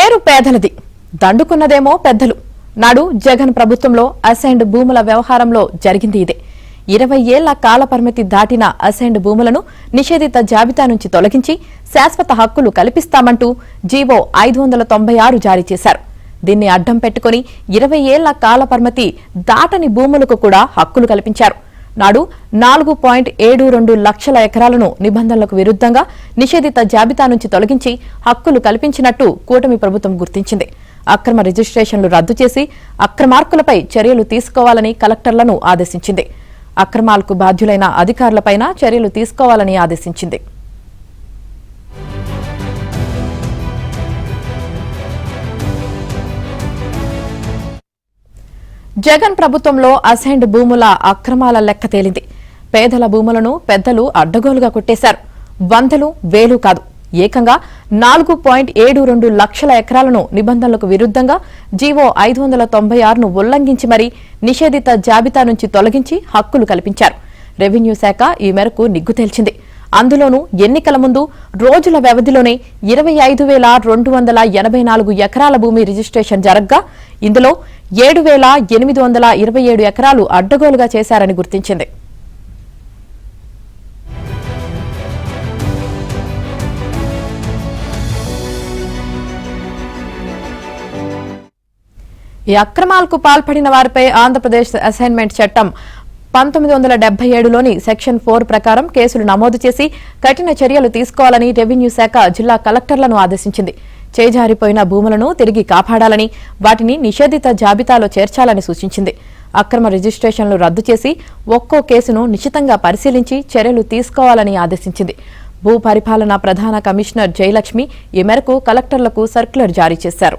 పేరు పేదలది, దండుకున్నదేమో పెద్దలు. నాడు జగన్ ప్రభుత్వంలో అసైన్డ్ భూముల వ్యవహారంలో జరిగింది ఇదే. 20 ఏళ్ల కాల పరిమితి దాటిన అసైన్డ్ భూములను నిషేధిత జాబితా నుంచి తొలగించి శాశ్వత హక్కులు కల్పిస్తామంటూ జీవో 596 జారీ చేశారు. దీన్ని అడ్డం పెట్టుకుని 20 ఏళ్ల కాల పరిమితి దాటని భూములకు కూడా హక్కులు కల్పించారు. నాడు 4.72 లక్షల ఎకరాలను నిబంధనలకు విరుద్ధంగా నిషేధిత జాబితా నుంచి తొలగించి హక్కులు కల్పించినట్టు కూటమి ప్రభుత్వం గుర్తించింది. అక్రమ రిజిస్ట్రేషన్లు రద్దు చేసి అక్రమార్కులపై చర్యలు తీసుకోవాలని కలెక్టర్లను ఆదేశించింది. అక్రమాలకు బాధ్యులైన అధికారులపైన చర్యలు తీసుకోవాలని ఆదేశించింది. జగన్ ప్రభుత్వంలో అసైన్డ్ భూముల అక్రమాల లెక్క తేలింది. పేదల భూములను పెద్దలు అడ్డగోలుగా కొట్టేశారు. వందలు వేలు కాదు, ఏకంగా 4.72 లక్షల ఎకరాలను నిబంధనలకు విరుద్ధంగా జీవో 596ను ఉల్లంఘించి మరీ నిషేధిత జాబితా నుంచి తొలగించి హక్కులు కల్పించారు. రెవెన్యూ శాఖ ఈ మేరకు నిగ్గు తేల్చింది. అందులోనూ ఎన్నికల ముందు రోజుల వ్యవధిలోనే 25,284 ఎకరాల భూమి రిజిస్ట్రేషన్ జరగ్గా ఇందులో 7,827 ఎకరాలు అడ్డగోలుగా చేశారని గుర్తించింది. ఈ అక్రమాలకు పాల్పడిన వారిపై ఆంధ్రప్రదేశ్ అసైన్మెంట్ చట్టం 1977లోని సెక్షన్ 4 ప్రకారం కేసులు నమోదు చేసి కఠిన చర్యలు తీసుకోవాలని రెవెన్యూ శాఖ జిల్లా కలెక్టర్లను ఆదేశించింది. చేజారిపోయిన భూములను తిరిగి కాపాడాలని, వాటిని నిషేధిత జాబితాలో చేర్చాలని సూచించింది. అక్రమ రిజిస్ట్రేషన్లు రద్దు చేసి ఒక్కో కేసును నిశితంగా పరిశీలించి చర్యలు తీసుకోవాలని ఆదేశించింది. భూ పరిపాలన ప్రధాన కమిషనర్ జయలక్ష్మి ఈ మేరకు కలెక్టర్లకు సర్క్యులర్ జారీ చేశారు.